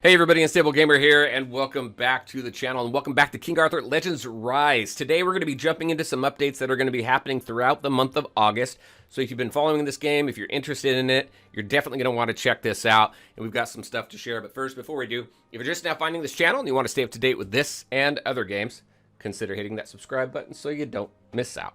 Hey everybody, Unstable Gamer here, and welcome back to the channel, and welcome back to King Arthur Legends Rise. Today we're going to be jumping into some updates that are going to be happening throughout the month of August. So if you've been following this game, if you're interested in it, you're definitely going to want to check this out, and we've got some stuff to share. But first, before we do, if you're just now finding this channel and you want to stay up to date with this and other games, consider hitting that subscribe button so you don't miss out.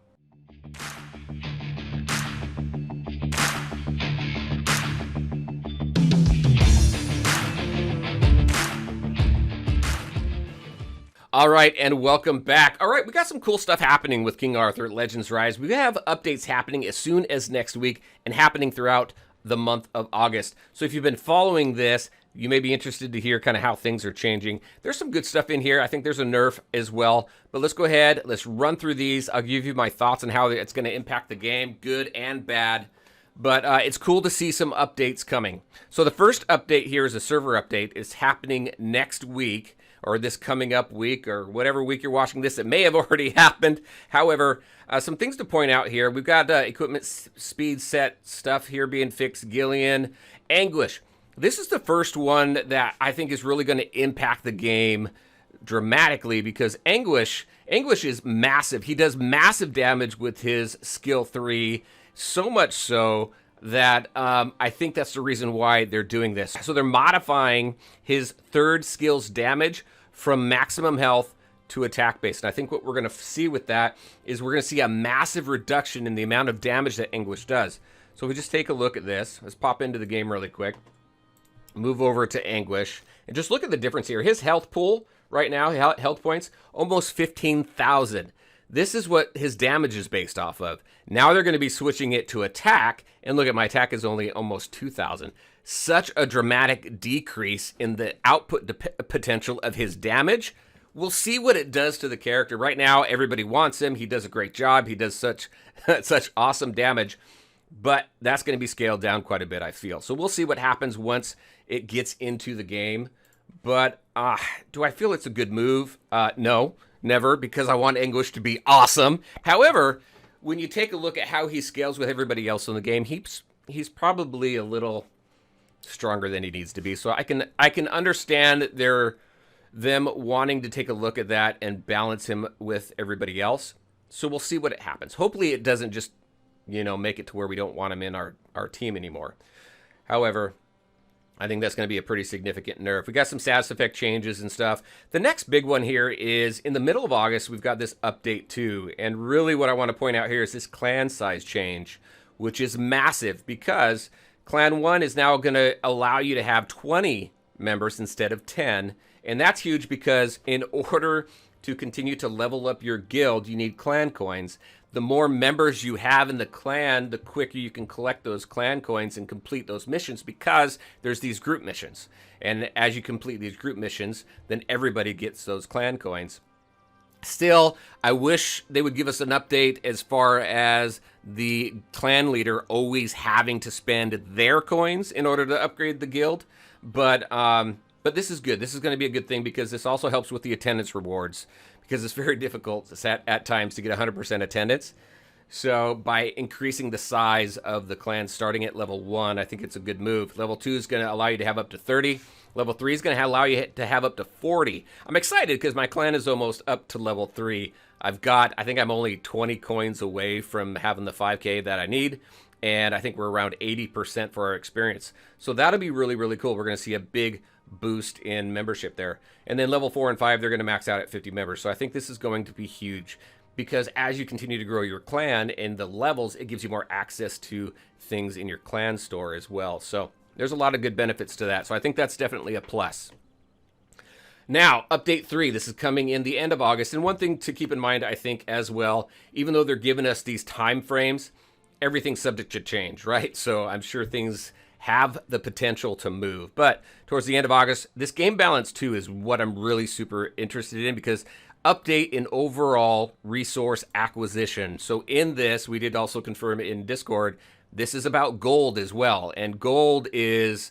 All right, and welcome back. All right, we got some cool stuff happening with King Arthur Legends Rise. We have updates happening as soon as next week and happening throughout the month of August. So if you've been following this, you may be interested to hear kind of how things are changing. There's some good stuff in here. I think there's a nerf as well. But let's go ahead. Let's run through these. I'll give you my thoughts on how it's going to impact the game, good and bad. But it's cool to see some updates coming. So the first update here is a server update. It's happening next week, or this coming up week, or whatever week you're watching this. It may have already happened. However, some things to point out here. We've got equipment speed set stuff here being fixed. Gillian, Anguish. This is the first one that I think is really going to impact the game dramatically, because Anguish is massive. He does massive damage with his skill 3, so much so that I think that's the reason why they're doing this. So they're modifying his third skill's damage from maximum health to attack based. And I think what we're going to see with that is we're going to see a massive reduction in the amount of damage that Anguish does. So if we just take a look at this, let's pop into the game really quick, move over to Anguish, and just look at the difference here. His health pool right now, health points, almost 15,000. This is what his damage is based off of. Now they're going to be switching it to attack, and look at my attack is only almost 2,000. Such a dramatic decrease in the output potential of his damage. We'll see what it does to the character. Right now, everybody wants him. He does a great job. He does such awesome damage, but that's going to be scaled down quite a bit, I feel. So we'll see what happens once it gets into the game. But do I feel it's a good move? No, never, because I want Anguish to be awesome. However, when you take a look at how he scales with everybody else in the game, he's probably a little stronger than he needs to be. So I can understand them wanting to take a look at that and balance him with everybody else. So we'll see what happens. Hopefully it doesn't just, make it to where we don't want him in our team anymore. However, I think that's going to be a pretty significant nerf. We got some status effect changes and stuff. The next big one here is in the middle of August, we've got this update too. And really what I want to point out here is this clan size change, which is massive, because Clan 1 is now going to allow you to have 20 members instead of 10. And that's huge, because in order to continue to level up your guild, you need clan coins. The more members you have in the clan, the quicker you can collect those clan coins and complete those missions, because there's these group missions. And as you complete these group missions, then everybody gets those clan coins. Still, I wish they would give us an update as far as the clan leader always having to spend their coins in order to upgrade the guild. But this is good. This is going to be a good thing, because this also helps with the attendance rewards, because it's very difficult at times to get 100% attendance. So by increasing the size of the clan starting at level 1, I think it's a good move. Level 2 is going to allow you to have up to 30. Level 3 is going to allow you to have up to 40. I'm excited because my clan is almost up to level 3. I think I'm only 20 coins away from having the 5K that I need. And I think we're around 80% for our experience. So that'll be really, really cool. We're going to see a big boost in membership there. And then level 4 and 5, they're going to max out at 50 members. So I think this is going to be huge, because as you continue to grow your clan and the levels, it gives you more access to things in your clan store as well. So there's a lot of good benefits to that. So I think that's definitely a plus. Now, update 3, this is coming in the end of August. And one thing to keep in mind, I think, as well, even though they're giving us these time frames, everything's subject to change, right? So I'm sure things have the potential to move. But towards the end of August, this game balance 2 is what I'm really super interested in, because update in overall resource acquisition. So in this, we did also confirm in Discord, this is about gold as well. And gold is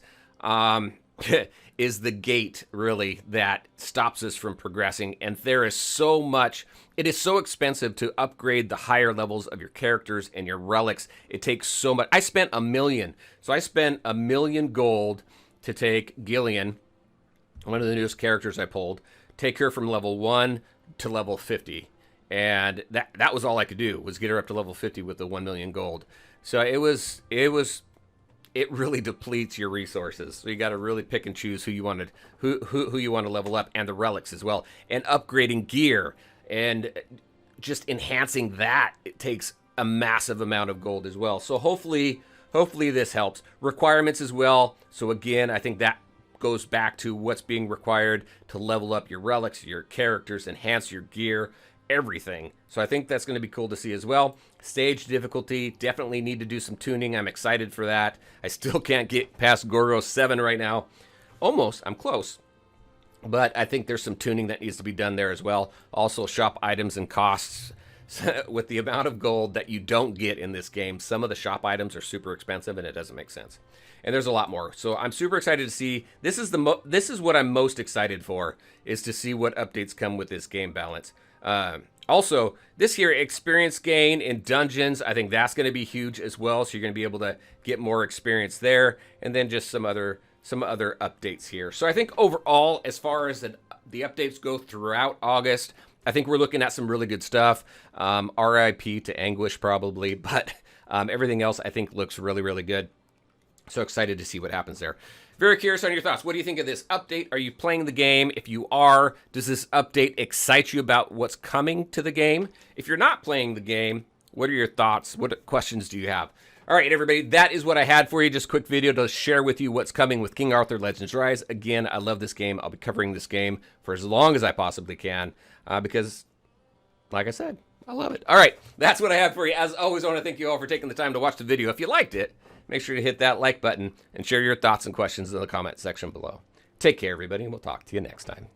is the gate, really, that stops us from progressing. And there is so much, it is so expensive to upgrade the higher levels of your characters and your relics. It takes so much. I spent $1 million. So I spent $1 million gold to take Gillian one of the newest characters I pulled, take her from level 1 to level 50. And that was all I could do, was get her up to level 50 with the 1 million gold. So it really depletes your resources. So you got to really pick and choose who you want to level up, and the relics as well, and upgrading gear and just enhancing that. It takes a massive amount of gold as well. So hopefully this helps. Requirements as well. So again, I think that goes back to what's being required to level up your relics, your characters, enhance your gear, everything. So I think that's going to be cool to see as well. Stage difficulty, definitely need to do some tuning. I'm excited for that. I still can't get past Gorgos 7 right now. Almost, I'm close. But I think there's some tuning that needs to be done there as well. Also, shop items and costs. With the amount of gold that you don't get in this game, some of the shop items are super expensive, and it doesn't make sense. And there's a lot more. So I'm super excited to see. This is what I'm most excited for, is to see what updates come with this game balance. Also, this here, experience gain in dungeons, I think that's going to be huge as well. So you're going to be able to get more experience there, and then just some other updates here. So I think overall, as far as the updates go throughout August, I think we're looking at some really good stuff. RIP to Anguish probably, but everything else I think looks really, really good. So excited to see what happens there. Very curious on your thoughts. What do you think of this update? Are you playing the game? If you are, does this update excite you about what's coming to the game? If you're not playing the game, what are your thoughts? What questions do you have? All right, everybody, that is what I had for you. Just a quick video to share with you what's coming with King Arthur Legends Rise. Again, I love this game. I'll be covering this game for as long as I possibly can because, like I said, I love it. All right, that's what I have for you. As always, I want to thank you all for taking the time to watch the video. If you liked it, make sure to hit that like button and share your thoughts and questions in the comment section below. Take care, everybody, and we'll talk to you next time.